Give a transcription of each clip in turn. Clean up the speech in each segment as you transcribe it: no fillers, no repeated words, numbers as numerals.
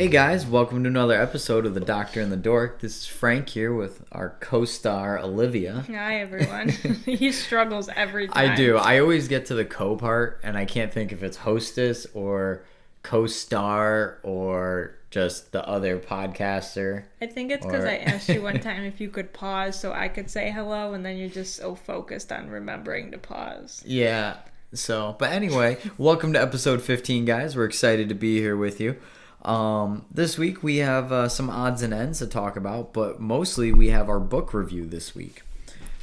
Hey guys, welcome to another episode of the Doctor and the Dork. This is Frank here with our co-star Olivia. Hi everyone. He struggles every time. I do. I always get to the co part and I can't think if it's hostess or co-star or just the other podcaster. I think it's because I asked you one time if you could pause so I could say hello, and then you're just so focused on remembering to pause. Yeah. But anyway, welcome to episode 15, guys. We're excited to be here with you. This week we have some odds and ends to talk about, but mostly we have our book review this week.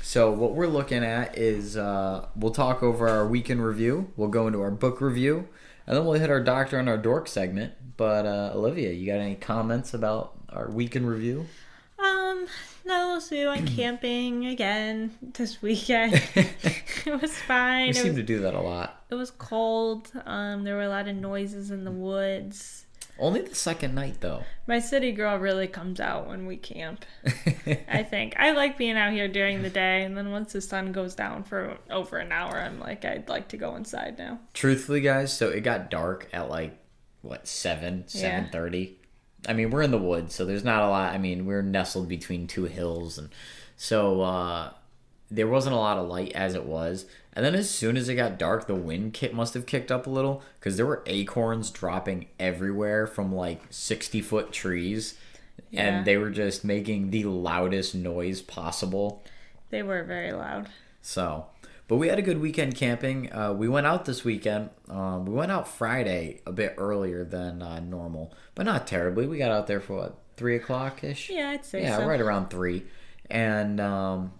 So what we're looking at is we'll talk over our week in review, we'll go into our book review, and then we'll hit our Doctor and our Dork segment. But Olivia, you got any comments about our week in review? No, so we went camping again this weekend. It was fine. We seem to do that a lot. It was cold. There were a lot of noises in the woods. Only the second night, though. My city girl really comes out when we camp, I think. I like being out here during the day, and then once the sun goes down for over an hour, I'm like, I'd like to go inside now. Truthfully, guys, so it got dark at 7:30. I mean, we're in the woods, so there's not a lot. I mean, we're nestled between two hills, and so there wasn't a lot of light as it was. And then as soon as it got dark, the wind must have kicked up a little because there were acorns dropping everywhere from 60-foot trees, and they were just making the loudest noise possible. They were very loud. So, but we had a good weekend camping. We went out this weekend. We went out Friday a bit earlier than normal, but not terribly. We got out there for 3 o'clock-ish? Yeah, I'd say so. Yeah, right around 3. And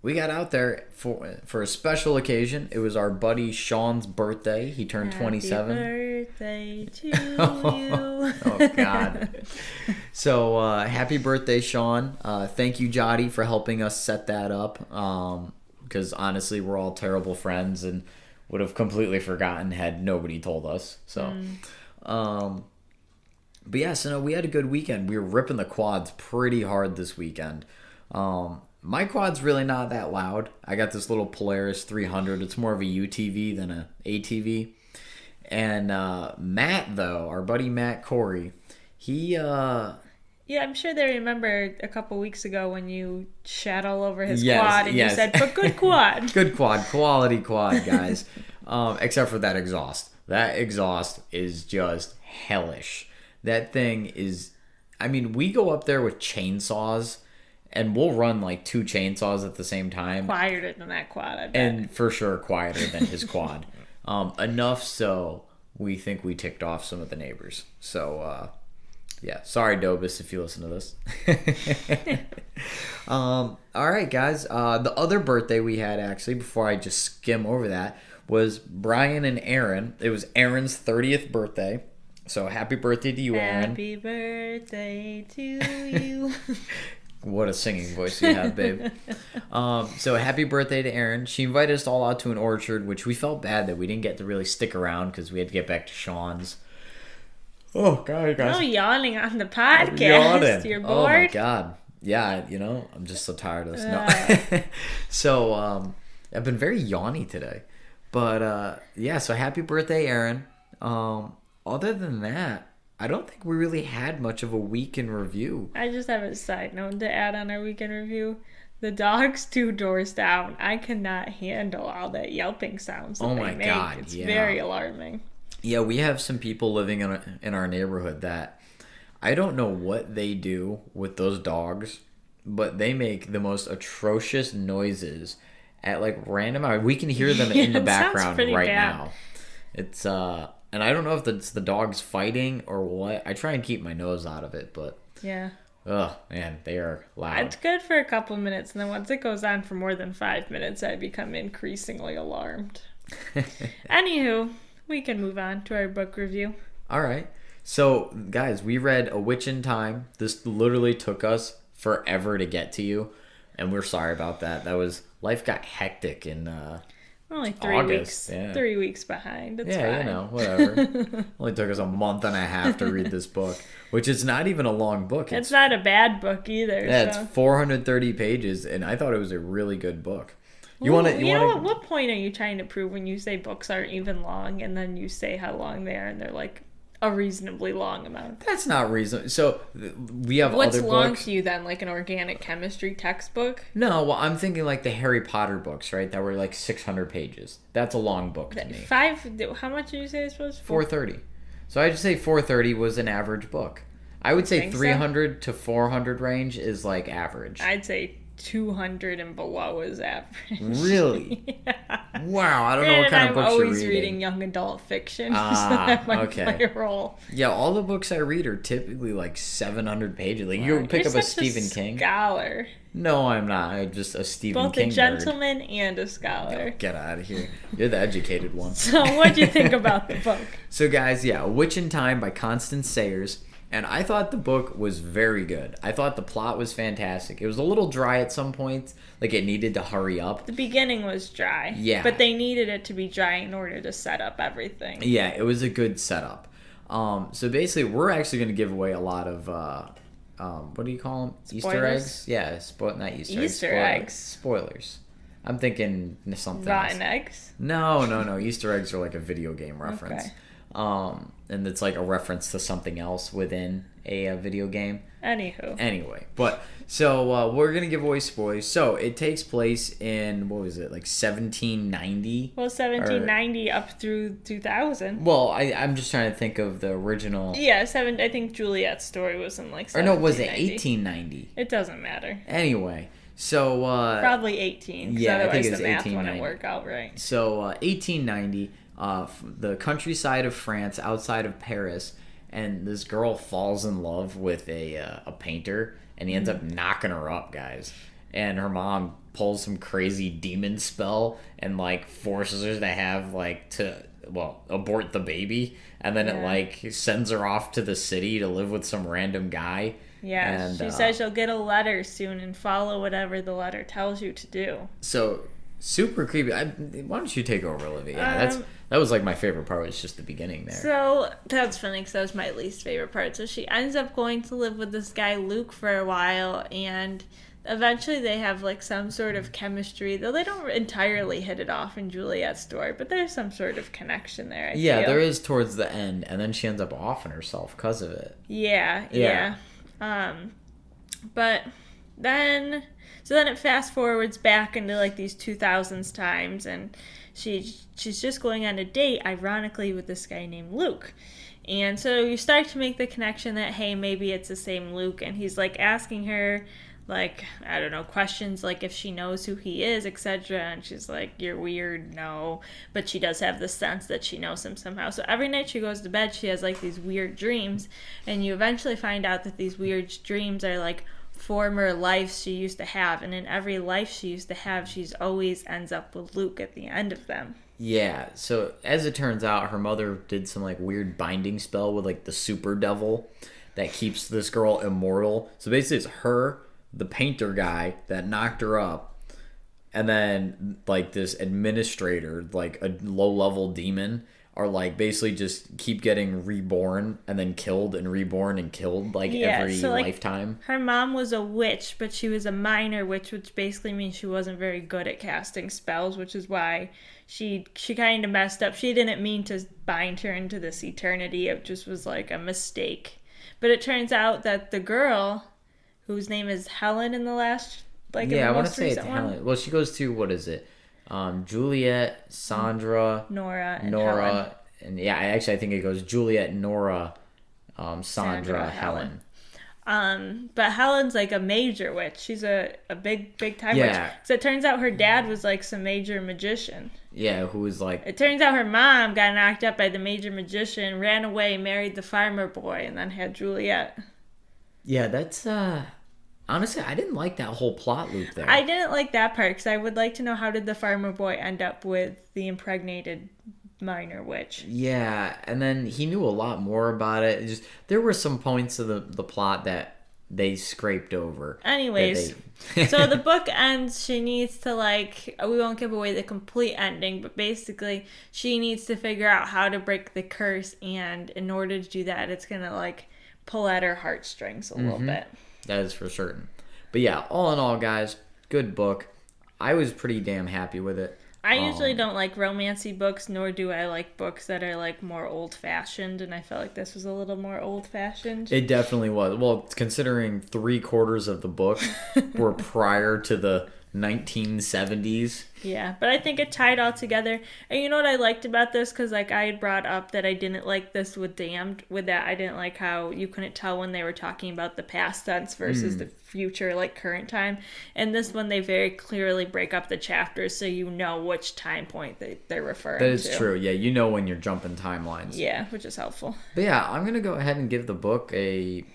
we got out there for a special occasion. It was our buddy Sean's birthday. He turned 27. Happy birthday to you. Oh, God. So, happy birthday, Sean. Thank you, Jody, for helping us set that up. Because honestly, we're all terrible friends and would have completely forgotten had nobody told us. So, but yeah, so no, we had a good weekend. We were ripping the quads pretty hard this weekend. My quad's really not that loud. I got this little Polaris 300. It's more of a UTV than a ATV. And Matt, though, our buddy Matt Corey, he... Yeah, I'm sure they remember a couple weeks ago when you shat all over his quad and you said, but good quad. Good quad. Quality quad, guys. Except for that exhaust. That exhaust is just hellish. That thing is... I mean, we go up there with chainsaws, and we'll run 2 chainsaws at the same time. Quieter than that quad, I bet. And for sure quieter than his quad. Enough so we think we ticked off some of the neighbors. So, yeah. Sorry, Dobus, if you listen to this. All right, guys. The other birthday we had, actually, before I just skim over that, was Brian and Aaron. It was Aaron's 30th birthday. So, happy birthday to you, Aaron. Happy birthday to you. What a singing voice you have, babe. So happy birthday to Erin. She invited us all out to an orchard, which we felt bad that we didn't get to really stick around because we had to get back to Sean's. Oh, God, guys. Oh, yawning on the podcast. Yawning. You're bored? Oh, my God. Yeah, I'm just so tired of this. No. So, I've been very yawny today. But, yeah, so happy birthday, Erin. Other than that, I don't think we really had much of a week in review. I just have a side note to add on our weekend review. The dog's 2 doors down. I cannot handle all that yelping sounds that they make. God, it's yeah. very alarming. Yeah, we have some people living in our neighborhood that I don't know what they do with those dogs, but they make the most atrocious noises at random hours. We can hear them in the background right now. It's and I don't know if it's the dogs fighting or what. I try and keep my nose out of it, but... Yeah. Ugh, man, they are loud. It's good for a couple of minutes, and then once it goes on for more than 5 minutes, I become increasingly alarmed. Anywho, we can move on to our book review. All right. So, guys, we read A Witch in Time. This literally took us forever to get to you, and we're sorry about that. Life got hectic in... Only 3 August, weeks. yeah. 3 weeks behind. It's fine. Whatever. Only took us a month and a half to read this book, which is not even a long book. It's not a bad book either. Yeah, so. It's 430 pages, and I thought it was a really good book. What point are you trying to prove when you say books aren't even long, and then you say how long they are, and they're a reasonably long amount. That's not reasonable. So we have What's other long books. to you then? Like an organic chemistry textbook? No, well, I'm thinking like the Harry Potter books, right? That were like 600 pages. That's a long book to me. How much did you say it was? 430. So I'd say 430 was an average book. I would say Think so? 300 to 400 range is like average. I'd say 200 and below is average. Really? Yeah. Wow, I don't know what kind of I'm books you're always reading. reading young adult fiction, so Ah, that might okay. play a role. Yeah, all the books I read are typically like 700 pages. Like you pick You're up a such Stephen King. Scholar. No, I'm not. I'm just a Stephen Both King a gentleman and a scholar. nerd. Get out of here. You're the educated one. So what'd you think about the book? So guys, yeah, Witch in Time by Constance Sayers. And I thought the book was very good. I thought the plot was fantastic. It was a little dry at some points, like it needed to hurry up. The beginning was dry. Yeah. But they needed it to be dry in order to set up everything. Yeah, it was a good setup. So basically, we're actually going to give away a lot of, what do you call them? Easter Spoilers? eggs? Yeah, not Easter eggs. Easter eggs. Spoilers. I'm thinking something Rotten else. eggs? No. Easter eggs are like a video game reference. Okay. And it's like a reference to something else within a video game. Anywho. Anyway, but so we're gonna give away spoilers. So it takes place in what was it, like 1790? Well, 1790 up through 2000. Well, I'm just trying to think of the original. Yeah, I think Juliet's story was in like Or no, was it 1790. 1890? It doesn't matter. Anyway, so Probably 18. 'Cause yeah, I think otherwise it was the math 1890. wouldn't work out right. So 1890, the countryside of France, outside of Paris, and this girl falls in love with a painter, and he ends up knocking her up, guys. And her mom pulls some crazy demon spell and like forces her to have abort the baby, and then it like sends her off to the city to live with some random guy. Yeah, And, she says you'll get a letter soon and follow whatever the letter tells you to do. So super creepy. Why don't you take over, Olivia? Yeah, that was like my favorite part. Was just the beginning there. So that's funny because that was my least favorite part. So she ends up going to live with this guy Luke for a while, and eventually they have like some sort of chemistry. Though they don't entirely hit it off in Juliet's story, but there's some sort of connection there. I feel. There is towards the end, and then she ends up offing herself because of it. Yeah. But then it fast forwards back into like these 2000s times, and she's just going on a date, ironically, with this guy named Luke. And so you start to make the connection that, hey, maybe it's the same Luke, and he's like asking her, like, I don't know, questions like if she knows who he is, etc. And she's like, you're weird, no. But she does have the sense that she knows him somehow. So every night she goes to bed, she has like these weird dreams. And you eventually find out that these weird dreams are like former lives she used to have. And in every life she used to have, she's always ends up with Luke at the end of them. Yeah, so as it turns out, her mother did some like weird binding spell with like the super devil that keeps this girl immortal. So basically it's her, the painter guy that knocked her up, and then like this administrator, like a low-level demon, are like basically just keep getting reborn and then killed and reborn and killed every lifetime. Her mom was a witch, but she was a minor witch, which basically means she wasn't very good at casting spells, which is why she kind of messed up. She didn't mean to bind her into this eternity. It just was like a mistake. But it turns out that the girl, whose name is Helen in the last, in the I want to most say it's recent one? Helen. Well, she goes to, what is it? Juliet, Sandra, Nora, and Helen. And I think it goes Juliet, Nora, Sandra, Helen. But Helen's like a major witch. She's a big time witch. Yeah. So it turns out her dad was like some major magician. Yeah, who was like... It turns out her mom got knocked up by the major magician, ran away, married the farmer boy, and then had Juliet. Yeah, that's... Honestly, I didn't like that whole plot loop there. I didn't like that part because I would like to know, how did the farmer boy end up with the impregnated minor witch? Yeah, and then he knew a lot more about it. There were some points of the plot that they scraped over. Anyways, so the book ends. She needs to we won't give away the complete ending, but basically she needs to figure out how to break the curse, and in order to do that, it's gonna pull at her heartstrings a little bit. That is for certain. But yeah, all in all, guys, good book. I was pretty damn happy with it. I usually don't like romancy books, nor do I like books that are like more old-fashioned, and I felt like this was a little more old-fashioned. It definitely was. Well, considering 3/4 of the book were prior to the 1970s. Yeah, but I think it tied all together. And you know what I liked about this? Because, like, I had brought up that I didn't like this with Damned. With that, I didn't like how you couldn't tell when they were talking about the past tense versus the future, like, current time. And this one, they very clearly break up the chapters so you know which time point they're referring to. That is true. Yeah, you know when you're jumping timelines. Yeah, which is helpful. But yeah, I'm going to go ahead and give the book a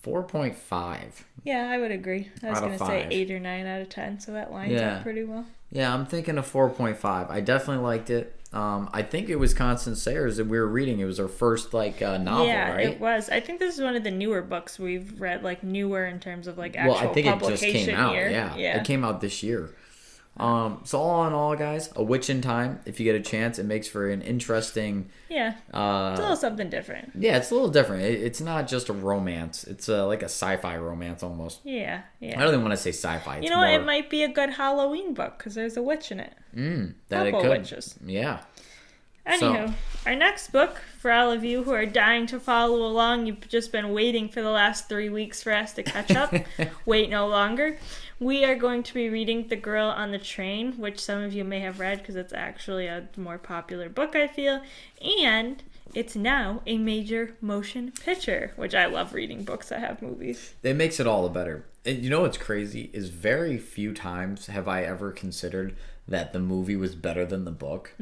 4.5. Yeah, I would agree. I was going to say 5. 8 or 9 out of 10, so that lines up pretty well. Yeah, I'm thinking a 4.5. I definitely liked it. I think it was Constance Sayers that we were reading. It was her first novel, yeah, right? It was. I think this is one of the newer books we've read, like newer in terms of like actual I think publication it just came out. year. Yeah, it came out this year. So all in all, guys, A Witch in Time. If you get a chance, it makes for an interesting. Yeah, it's a little something different. Yeah, it's a little different. It's not just a romance. It's like a sci-fi romance almost. Yeah. I don't even want to say sci-fi. You know what? It might be a good Halloween book because there's a witch in it. That it Couple could. witches. Yeah. Anywho, our next book, for all of you who are dying to follow along, you've just been waiting for the last 3 weeks for us to catch up. Wait no longer. We are going to be reading The Girl on the Train, which some of you may have read because it's actually a more popular book, I feel. And it's now a major motion picture, which I love reading books that have movies. It makes it all the better. And you know what's crazy is very few times have I ever considered that the movie was better than the book.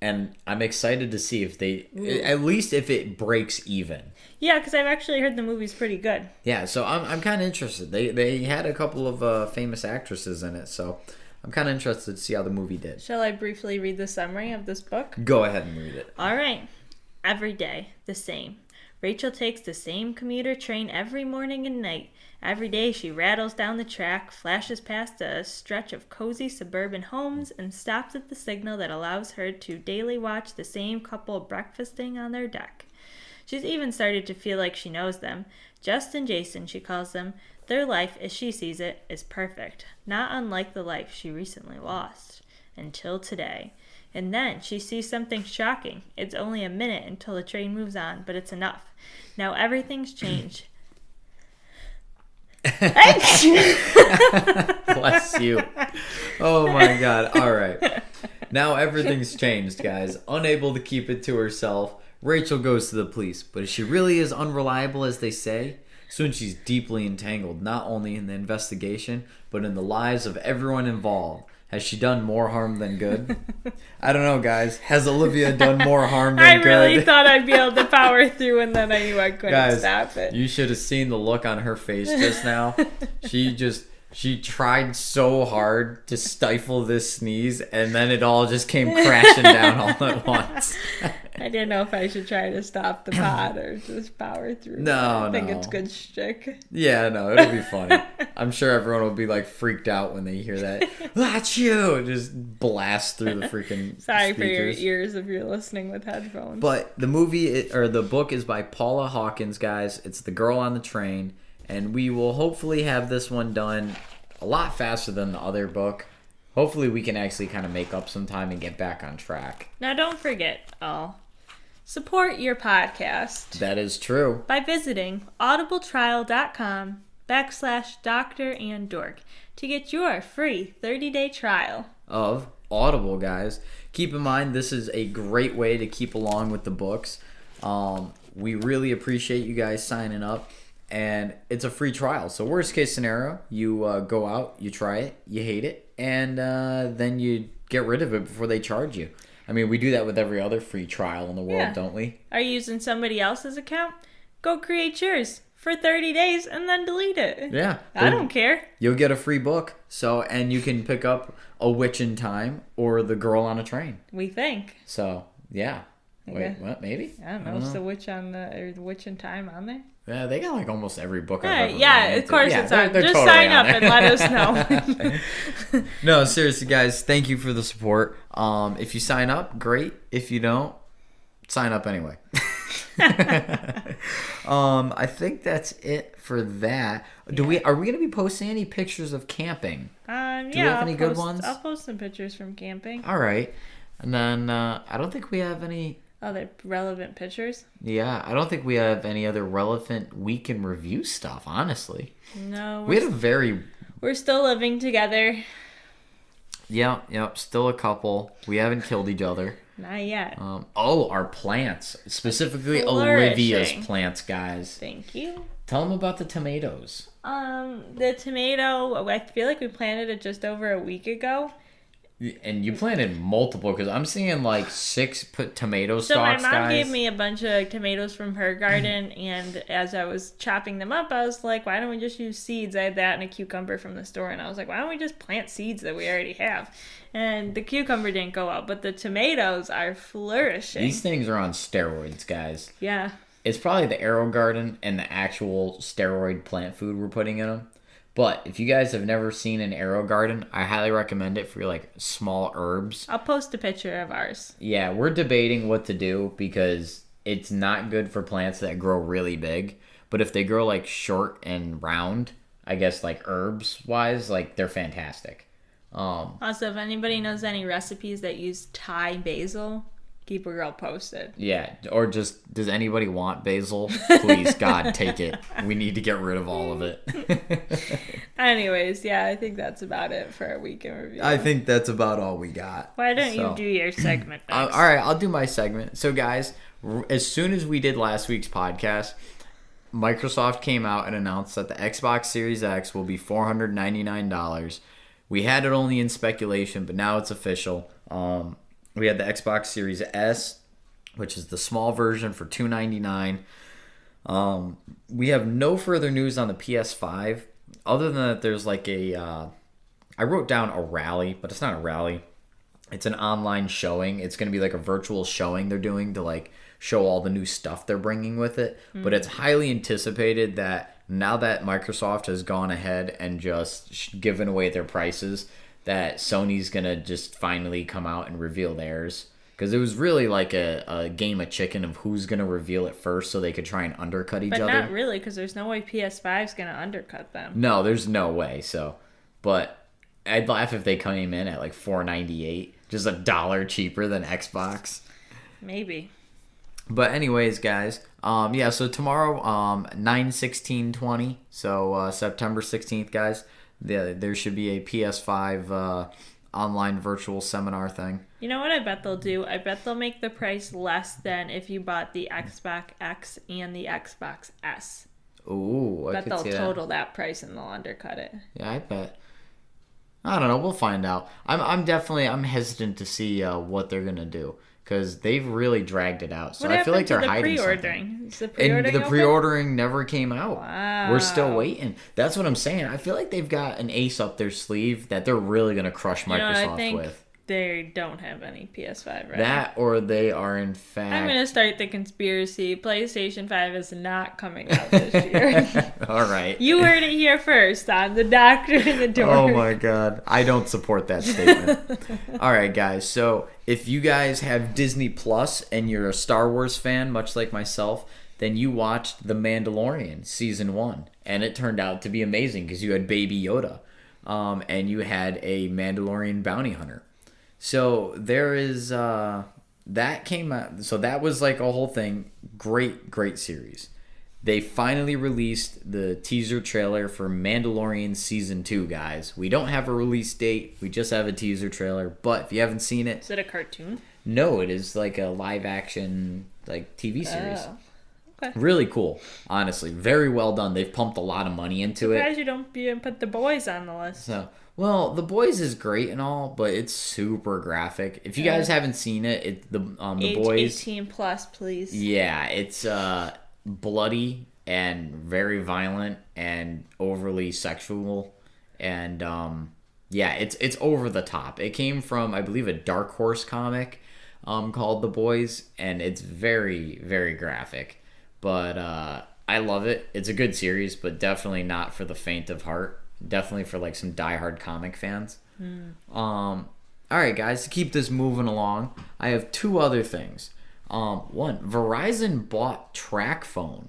And I'm excited to see if at least if it breaks even. Yeah, because I've actually heard the movie's pretty good. Yeah, so I'm kind of interested. They had a couple of famous actresses in it, so I'm kind of interested to see how the movie did. Shall I briefly read the summary of this book? Go ahead and read it. All right. Every day, the same. Rachel takes the same commuter train every morning and night. Every day she rattles down the track, flashes past a stretch of cozy suburban homes, and stops at the signal that allows her to daily watch the same couple breakfasting on their deck. She's even started to feel like she knows them. Just and Jason, she calls them. Their life, as she sees it, is perfect, not unlike the life she recently lost. Until today. And then she sees something shocking. It's only a minute until the train moves on, but it's enough. Now everything's changed. Bless you. Oh my God. All right. Now everything's changed, guys. Unable to keep it to herself, Rachel goes to the police. But is she really as unreliable as they say? Soon she's deeply entangled, not only in the investigation, but in the lives of everyone involved. Has she done more harm than good? I don't know, guys. Has Olivia done more harm than good? I really thought I'd be able to power through, and then I knew I couldn't stop it. You should have seen the look on her face just now. She tried so hard to stifle this sneeze, and then it all just came crashing down all at once. I didn't know if I should try to stop the pod or just power through. I think it's good shtick. Yeah, no, it'll be funny. I'm sure everyone will be like freaked out when they hear that. That's you! Just blast through the freaking Sorry speakers. for your ears if you're listening with headphones. But the the book is by Paula Hawkins, guys. It's The Girl on the Train. And we will hopefully have this one done a lot faster than the other book. Hopefully we can actually kind of make up some time and get back on track. Now don't forget, support your podcast. That is true. By visiting audibletrial.com/Doctor and Dork to get your free 30-day trial of Audible, guys. Keep in mind, this is a great way to keep along with the books. We really appreciate you guys signing up. And it's a free trial. So worst case scenario, you go out, you try it, you hate it, and then you get rid of it before they charge you. I mean, we do that with every other free trial in the world, don't we? Are you using somebody else's account? Go create yours for 30 days and then delete it. Yeah. I don't care. You'll get a free book. And you can pick up A Witch in Time or The Girl on a Train. We think. So, yeah. Wait, what? Maybe? I don't know. Is the Witch the Witch in Time on there? Yeah, they got like almost every book I've ever read. Of course it's on. Just totally sign up and let us know. No, seriously, guys, thank you for the support. If you sign up, great. If you don't, sign up anyway. I think that's it for that. Are we going to be posting any pictures of camping? Yeah, Do we have any good ones? I'll post some pictures from camping. All right. And then I don't think we have any other relevant pictures. Yeah, I don't think we have any other relevant week in review stuff, honestly. No. We're still living together. Yeah, still a couple. We haven't killed each other. Not yet. Our plants. Specifically Olivia's plants, guys. Thank you. Tell them about the tomatoes. The tomato, I feel like we planted it just over a week ago. And you planted multiple, because I'm seeing like 6 tomato stalks, guys. So my mom gave me a bunch of tomatoes from her garden, and as I was chopping them up, I was like, why don't we just use seeds? I had that and a cucumber from the store, and I was like, why don't we just plant seeds that we already have? And the cucumber didn't go out, but the tomatoes are flourishing. These things are on steroids, guys. Yeah. It's probably the Arrow Garden and the actual steroid plant food we're putting in them. But if you guys have never seen an Arrow Garden, I highly recommend it for like small herbs. I'll post a picture of ours. Yeah, we're debating what to do because it's not good for plants that grow really big. But if they grow like short and round, I guess like herbs wise, like they're fantastic. Also, if anybody knows any recipes that use Thai basil, keep a girl posted. Yeah, or just, does anybody want basil? Please, God, take it. We need to get rid of all of it. Anyways, yeah, I think that's about it for our week in review. I think that's about all we got. Why don't you do your segment next? All right, I'll do my segment. So, guys, as soon as we did last week's podcast, Microsoft came out and announced that the Xbox Series X will be $499. We had it only in speculation, but now it's official. We had the Xbox Series S, which is the small version, for $299. We have no further news on the PS5, other than that there's like I wrote down a rally, but it's not a rally. It's an online showing. It's going to be like a virtual showing they're doing to like show all the new stuff they're bringing with it. Mm-hmm. But it's highly anticipated that now that Microsoft has gone ahead and just given away their prices, that Sony's going to just finally come out and reveal theirs. Because it was really like a game of chicken of who's going to reveal it first so they could try and undercut each other. But not really, because there's no way PS5 is going to undercut them. No, there's no way. So, but I'd laugh if they came in at like $498, just $1 cheaper than Xbox. Maybe. But anyways, guys, so tomorrow, 9/16/20, so September 16th, guys, there should be a PS5 online virtual seminar thing. You know what I bet they'll do? I bet they'll make the price less than if you bought the Xbox X and the Xbox S. Ooh, I bet they'll total that price and they'll undercut it. Yeah, I bet. I don't know. We'll find out. I'm hesitant to see what they're gonna do, because they've really dragged it out. So I feel like they're hiding something. Is the pre-ordering and the pre-ordering never came out. Wow. We're still waiting. That's what I'm saying. I feel like they've got an ace up their sleeve that they're really gonna crush Microsoft with. They don't have any PS5 right That, or they are in fact... I'm going to start the conspiracy. PlayStation 5 is not coming out this year. All right. You heard it here first on the Doctor and The Dork. Oh my God. I don't support that statement. All right, guys. So if you guys have Disney Plus and you're a Star Wars fan, much like myself, then you watched The Mandalorian Season 1. And it turned out to be amazing because you had Baby Yoda. And you had a Mandalorian bounty hunter. So there is that came out. So that was like a whole thing. Great series. They finally released the teaser trailer for Mandalorian Season 2, guys. We don't have a release date. We just have a teaser trailer. But if you haven't seen it... Is it a cartoon? No, it is like a live action like TV series. Oh. Okay. Really cool, honestly. Very well done. They've pumped a lot of money into it. Surprised you didn't put The Boys on the list. So... Well, The Boys is great and all, but it's super graphic. If you guys haven't seen it, The Boys... 18 plus, please. Yeah, it's bloody and very violent and overly sexual. And, it's over the top. It came from, I believe, a Dark Horse comic called The Boys, and it's very, very graphic. But I love it. It's a good series, but definitely not for the faint of heart. Definitely for like some diehard comic fans. All right, guys, to keep this moving along, I have 2 other things. One, Verizon bought track phone.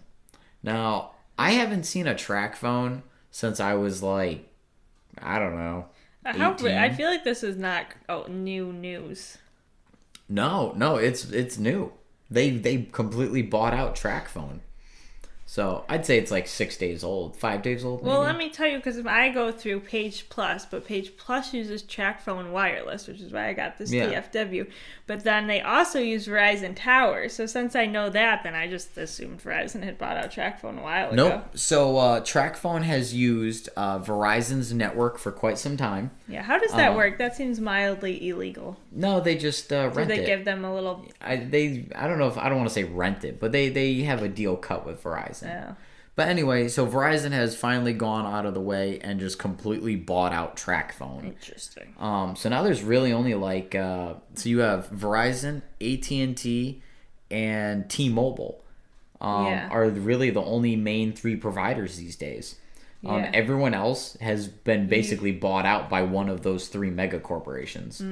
Now, I haven't seen a track phone since I was like, I don't know, I 18. feel like this is not new news. No, it's new. They completely bought out track phone. So I'd say it's like 6 days old, 5 days old. Maybe? Well, let me tell you, because if I go through Page Plus, but Page Plus uses track phone wireless, which is why I got this DFW. But then they also use Verizon Towers. So since I know that, then I just assumed Verizon had bought out track phone a while ago. Nope. So track phone has used Verizon's network for quite some time. Yeah, how does that work? That seems mildly illegal. No, they just rent it. Do they give them a little... I don't know if I don't want to say rent it, but they have a deal cut with Verizon. Yeah. But anyway, so Verizon has finally gone out of the way and just completely bought out track phone. Interesting. So now there's really only like so you have Verizon, AT&T, and T-Mobile. Are really the only main three providers these days. Everyone else has been basically bought out by one of those three mega corporations.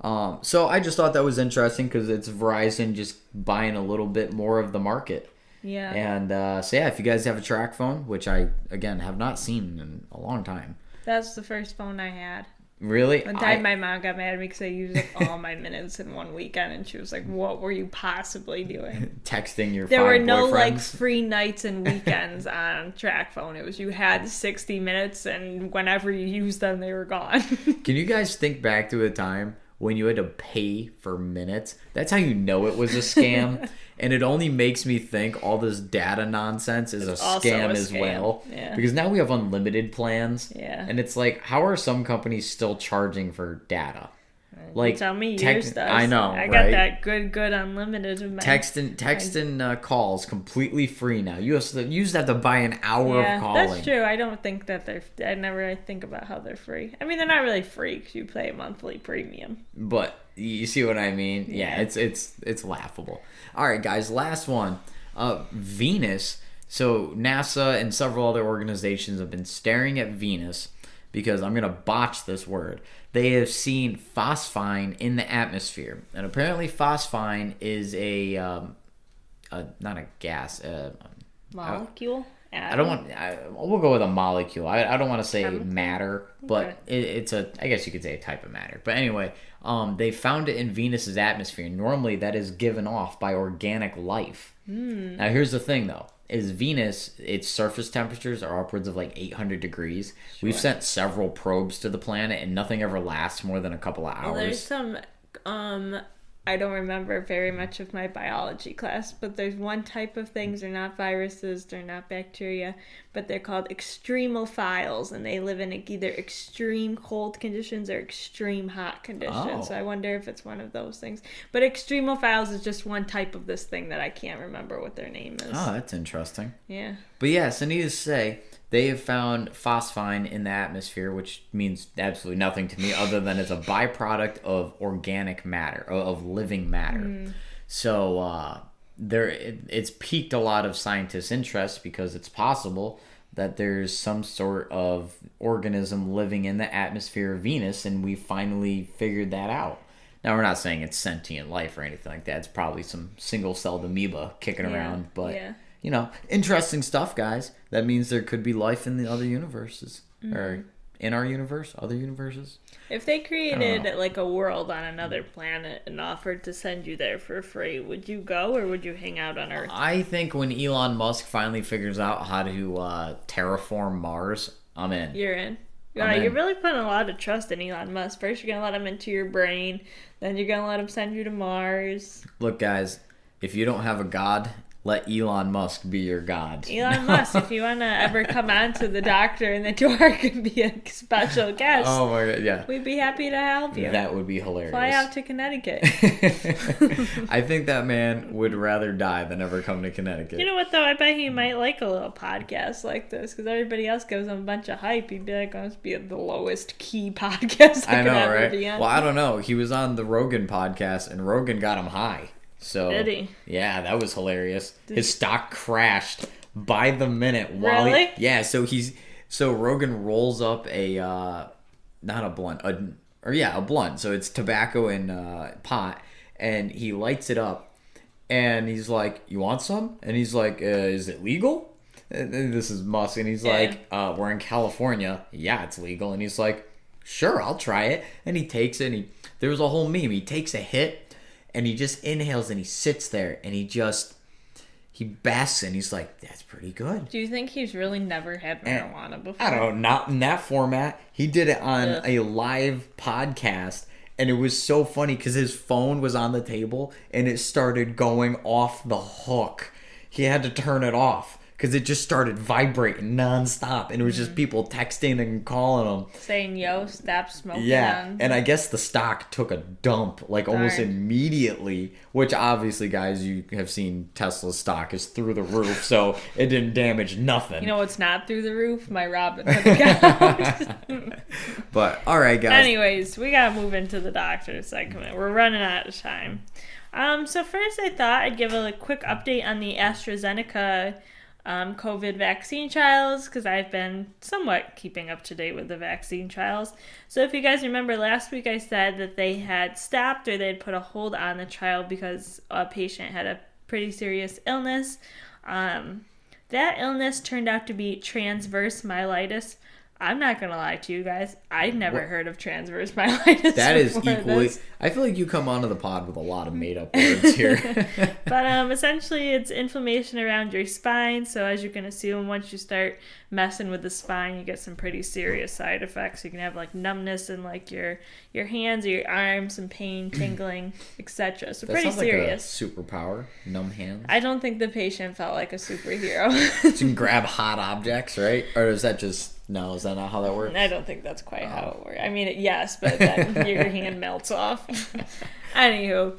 So I just thought that was interesting because it's Verizon just buying a little bit more of the market. Yeah. And so yeah, if you guys have a track phone, which I again have not seen in a long time. That's the first phone I had. Really? One time my mom got mad at me because I used up all my minutes in one weekend, and she was like, "What were you possibly doing?" Texting your There were no boyfriends. like free nights and weekends on track phone. It was you had 60 minutes, and whenever you used them, they were gone. Can you guys think back to a time when you had to pay for minutes? That's how you know it was a scam. And it only makes me think all this data nonsense is a scam as well. Yeah. Because now we have unlimited plans. Yeah. And it's like, how are some companies still charging for data? Like, tell me yours does. I know, I right? got that good unlimited. Text and calls completely free now. You used to have to buy an hour of calling. That's true. I don't think that I never think about how they're free. I mean, they're not really free because you pay a monthly premium. But you see what I mean? Yeah, it's laughable. All right, guys, last one. Venus. So NASA and several other organizations have been staring at Venus because I'm going to botch this word. They have seen phosphine in the atmosphere. And apparently phosphine is not a gas. Molecule? We'll go with a molecule. I don't want to say Chemical? matter, but it's I guess you could say a type of matter. But anyway, they found it in Venus's atmosphere. Normally that is given off by organic life. Now here's the thing though. Is Venus, its surface temperatures are upwards of like 800 degrees. Sure. We've sent several probes to the planet and nothing ever lasts more than a couple of hours. Well, there's some, I don't remember very much of my biology class, but there's one type of things. They're not viruses, they're not bacteria, but they're called extremophiles, and they live in either extreme cold conditions or extreme hot conditions. Oh. So I wonder if it's one of those things. But extremophiles is just one type of this thing that I can't remember what their name is. Oh, that's interesting. Yeah. But yeah, so needless to say, they have found phosphine in the atmosphere, which means absolutely nothing to me other than it's a byproduct of organic matter, of living matter. So it's piqued a lot of scientists' interest because it's possible that there's some sort of organism living in the atmosphere of Venus, and we finally figured that out. Now, we're not saying it's sentient life or anything like that. It's probably some single-celled amoeba kicking around, but... Yeah. You know, interesting stuff, guys. That means there could be life in the other universes. Or in our universe, other universes. If they created like a world on another planet and offered to send you there for free, would you go or would you hang out on Earth? I think when Elon Musk finally figures out how to terraform Mars, I'm in. You're in. Yeah, you're really putting a lot of trust in Elon Musk. First, you're going to let him into your brain. Then you're going to let him send you to Mars. Look, guys, if you don't have a god... Let Elon Musk be your god. Elon Musk, if you want to ever come on to the Doctor and the Dork and be a special guest, oh my god, yeah, we'd be happy to help you. That would be hilarious. Fly out to Connecticut. I think that man would rather die than ever come to Connecticut. You know what, though? I bet he might like a little podcast like this because everybody else goes on a bunch of hype. He'd be like, "Must be the lowest key podcast I could ever right? be on." Well, I don't know. He was on the Rogan podcast, and Rogan got him high. So, did he? Yeah, that was hilarious. His stock crashed by the minute. While really? So Rogan rolls up a not a blunt, a blunt. So it's tobacco and pot, and he lights it up, And he's like, you want some? And he's like, is it legal? And this is Musk. And he's like, we're in California. Yeah, it's legal. And he's like, sure, I'll try it. And he takes it. And there was a whole meme. He takes a hit and he just inhales and he sits there and he basks and he's like, that's pretty good. Do you think he's really never had marijuana before? I don't know, not in that format. He did it on a live podcast. And it was so funny because his phone was on the table and it started going off the hook. He had to turn it off because it just started vibrating nonstop. And it was just people texting and calling him. Saying, yo, stop smoking. Yeah. And I guess the stock took a dump like almost immediately, which obviously, guys, you have seen Tesla's stock is through the roof. So it didn't damage nothing. You know what's not through the roof? My Robinhood account. But all right, guys. Anyways, we got to move into the doctor segment. We're running out of time. So first I thought I'd give a quick update on the AstraZeneca COVID vaccine trials, because I've been somewhat keeping up to date with the vaccine trials. So if you guys remember, last week I said that they had stopped or they'd put a hold on the trial because a patient had a pretty serious illness. That illness turned out to be transverse myelitis. I'm not going to lie to you guys. I've never heard of transverse myelitis. That is equally... I feel like you come onto the pod with a lot of made-up words here. But essentially, it's inflammation around your spine. So as you can assume, once you start messing with the spine, you get some pretty serious side effects. You can have like numbness in like your hands or your arms, some pain, tingling, etc. So that pretty serious. Like a superpower, numb hands. I don't think the patient felt like a superhero. So you can grab hot objects, right? Or is that just... No, is that not how that works? I don't think that's quite how it works. I mean, yes, but then your hand melts off. Anywho,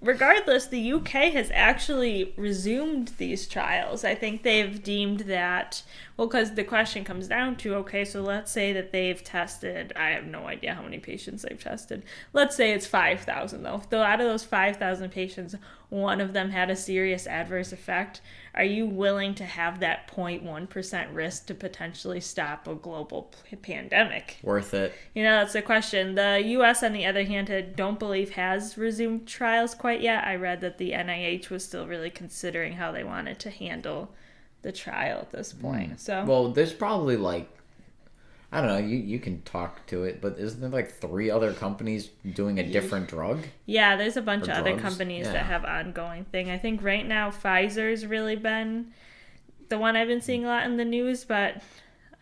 regardless, the UK has actually resumed these trials. I think they've deemed that, well, because the question comes down to, okay, so let's say that they've tested, I have no idea how many patients they've tested. Let's say it's 5,000, though. Though out of those 5,000 patients, one of them had a serious adverse effect. Are you willing to have that 0.1% risk to potentially stop a global pandemic? Worth it. You know, that's the question. The U.S., on the other hand, I don't believe has resumed trials quite yet. I read that the NIH was still really considering how they wanted to handle the trial at this point. So, well, there's probably like, I don't know, you can talk to it, but isn't there like 3 other companies doing a different drug? Yeah, there's a bunch of other companies that have ongoing thing. I think right now Pfizer's really been the one I've been seeing a lot in the news, but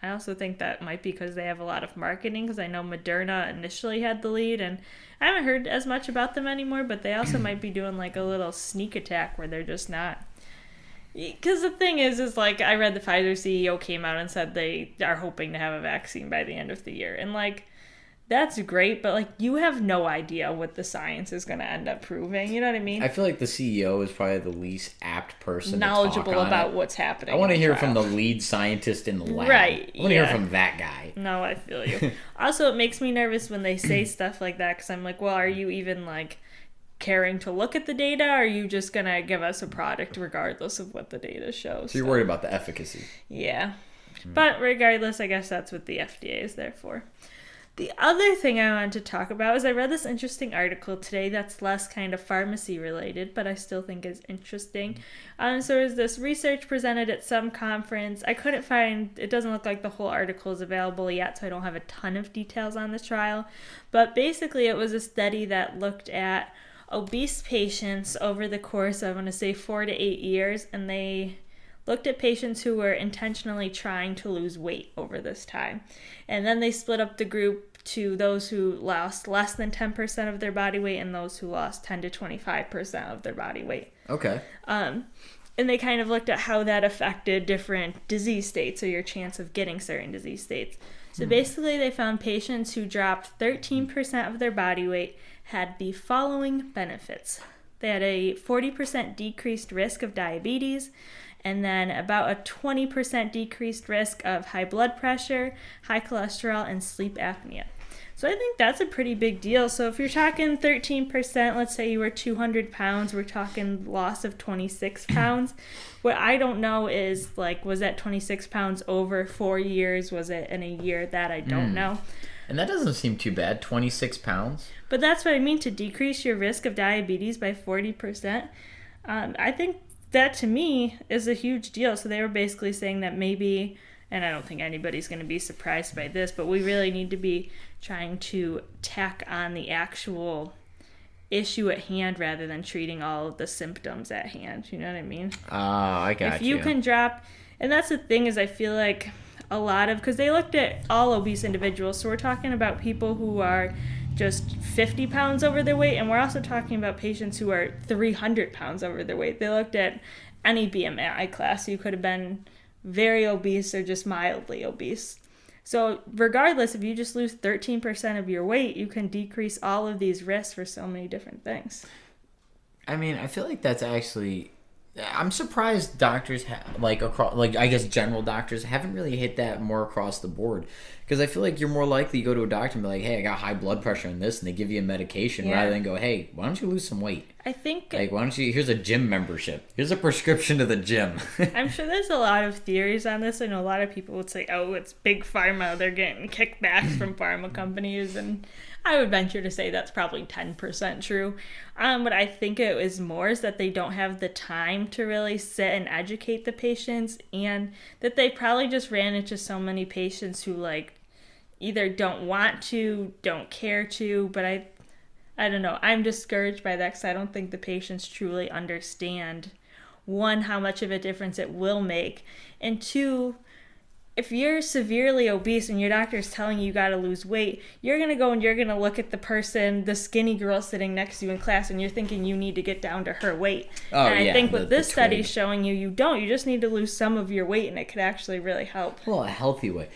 I also think that might be because they have a lot of marketing, because I know Moderna initially had the lead, and I haven't heard as much about them anymore, but they also might be doing like a little sneak attack where they're just not. Because the thing is like, I read the Pfizer CEO came out and said they are hoping to have a vaccine by the end of the year. And, like, that's great, but, like, you have no idea what the science is going to end up proving. You know what I mean? I feel like the CEO is probably the least apt person knowledgeable to talk about on what's happening. I want to hear from the lead scientist in the lab. Right. I want to hear from that guy. No, I feel you. Also, it makes me nervous when they say stuff like that, because I'm like, well, are you even, like, caring to look at the data, or are you just gonna give us a product regardless of what the data shows? So you're worried about the efficacy. Yeah. But regardless, I guess that's what the FDA is there for. The other thing I wanted to talk about is I read this interesting article today that's less kind of pharmacy related, but I still think is interesting. So there's this research presented at some conference. I couldn't find, it doesn't look like the whole article is available yet, so I don't have a ton of details on the trial. But basically it was a study that looked at obese patients over the course of, I want to say, 4 to 8 years, and they looked at patients who were intentionally trying to lose weight over this time. And then they split up the group to those who lost less than 10% of their body weight and those who lost 10 to 25% of their body weight. Okay. And they kind of looked at how that affected different disease states or your chance of getting certain disease states. So basically they found patients who dropped 13% of their body weight had the following benefits. They had a 40% decreased risk of diabetes, and then about a 20% decreased risk of high blood pressure, high cholesterol, and sleep apnea. So I think that's a pretty big deal. So if you're talking 13%, let's say you were 200 pounds, we're talking loss of 26 pounds. What I don't know is, like, was that 26 pounds over 4 years? Was it in a year? That I don't know. And that doesn't seem too bad, 26 pounds. But that's what I mean, to decrease your risk of diabetes by 40%. I think that, to me, is a huge deal. So they were basically saying that maybe, and I don't think anybody's going to be surprised by this, but we really need to be trying to tack on the actual issue at hand rather than treating all of the symptoms at hand. You know what I mean? I got If you can drop, and that's the thing, is I feel like a lot of, because they looked at all obese individuals, so we're talking about people who are just 50 pounds over their weight, and we're also talking about patients who are 300 pounds over their weight. They looked at any BMI class. You could have been very obese or just mildly obese. So regardless, if you just lose 13% of your weight, you can decrease all of these risks for so many different things. I mean, I feel like that's actually... I'm surprised doctors, I guess general doctors haven't really hit that more across the board. Because I feel like you're more likely to go to a doctor and be like, hey, I got high blood pressure and this, and they give you a medication rather than go, hey, why don't you lose some weight? I think... Like, why don't you... Here's a gym membership. Here's a prescription to the gym. I'm sure there's a lot of theories on this. I know a lot of people would say, oh, it's big pharma. They're getting kickbacks from pharma companies. And I would venture to say that's probably 10% true. What I think it is more is that they don't have the time to really sit and educate the patients, and that they probably just ran into so many patients who, like, either don't want to, don't care to, but I don't know. I'm discouraged by that because I don't think the patients truly understand, one, how much of a difference it will make, and two, if you're severely obese and your doctor is telling you got to lose weight, you're going to go and you're going to look at the person, the skinny girl sitting next to you in class, and you're thinking you need to get down to her weight. Oh, and I yeah, think what this study twig. is showing you, you don't. You just need to lose some of your weight, and it could actually really help. Well, a healthy way.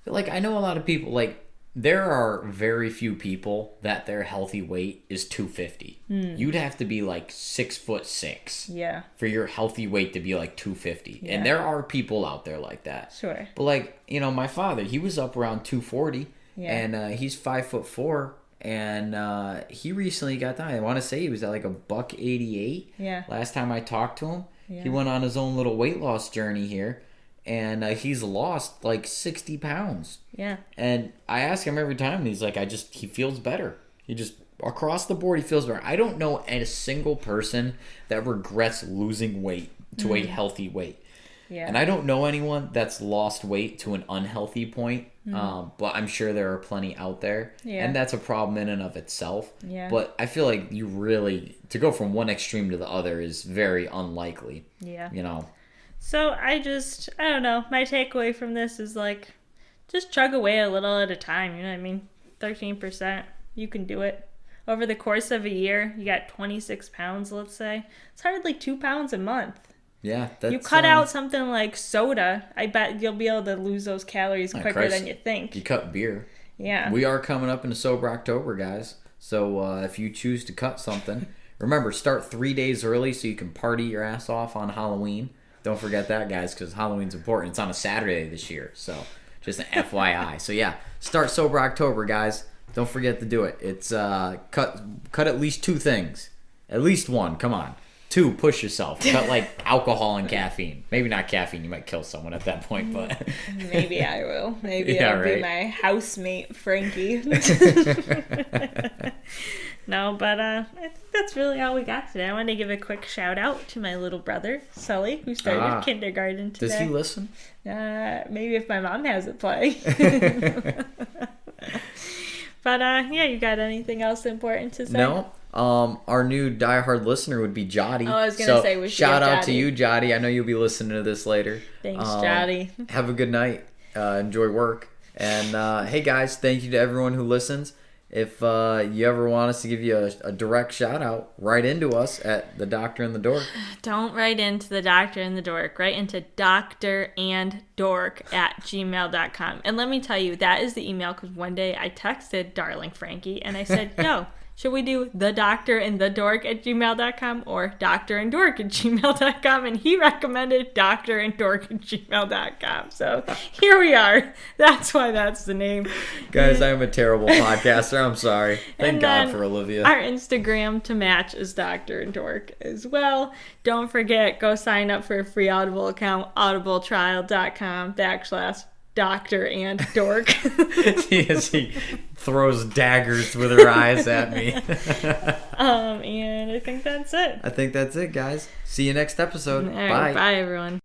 Like, I know a lot of people, like, there are very few people that their healthy weight is 250. You'd have to be like 6'6" Yeah. for your healthy weight to be like 250. Yeah. And there are people out there like that. Sure. But like, you know, my father, he was up around 240, Yeah. and he's 5'4", and he recently got down. I want to say he was at like $188. Yeah. Last time I talked to him, Yeah. he went on his own little weight loss journey here. And he's lost like 60 pounds. Yeah. And I ask him every time, and he's like, he feels better. He just, across the board, he feels better. I don't know a single person that regrets losing weight to a healthy weight. Yeah. And I don't know anyone that's lost weight to an unhealthy point, but I'm sure there are plenty out there. Yeah. And that's a problem in and of itself. Yeah. But I feel like you really, to go from one extreme to the other is very unlikely. Yeah. You know? So I don't know. My takeaway from this is, like, just chug away a little at a time. You know what I mean? 13%. You can do it. Over the course of a year, you got 26 pounds, let's say. It's hardly 2 pounds a month. Yeah. That's, you cut out something like soda, I bet you'll be able to lose those calories quicker than you think. You cut beer. Yeah. We are coming up into Sober October, guys. So if you choose to cut something, remember, start 3 days early so you can party your ass off on Halloween. Don't forget that, guys, because Halloween's important. It's on a Saturday this year, so just an FYI. So yeah, start Sober October, guys. Don't forget to do it. It's cut at least 2 things, at least 1. Come on, 2. Push yourself. Cut like alcohol and caffeine. Maybe not caffeine. You might kill someone at that point, but maybe I will. Maybe Yeah, I'll right. be my housemate Frankie. No, but I think that's really all we got today. I wanted to give a quick shout out to my little brother, Sully, who started kindergarten today. does he listen? Maybe if my mom has it play. But yeah, you got anything else important to say? No. Our new diehard listener would be Jotty. Oh, I was gonna say we should shout get out to Jotty. you, Jotty. I know you'll be listening to this later. Thanks, Jotty. Have a good night. Enjoy work. And hey, guys, thank you to everyone who listens. If you ever want us to give you a direct shout out, write into us at the Doctor and the Dork. Don't write into the Doctor and the Dork. Write into doctorandDork@gmail.com. And let me tell you, that is the email, because one day I texted Darling Frankie and I said, yo, should we do the Doctor and the Dork at gmail.com or Doctor and Dork at gmail.com? And he recommended Doctor and Dork at gmail.com. So here we are. That's why that's the name. Guys, I'm a terrible podcaster. I'm sorry. Thank God for Olivia. Our Instagram to match is Doctor and Dork as well. Don't forget, go sign up for a free Audible account, audibletrial.com/Doctor and Dork. He throws daggers with her eyes at me. And I think that's it. I think that's it, guys. See you next episode. All right, Bye. bye, everyone.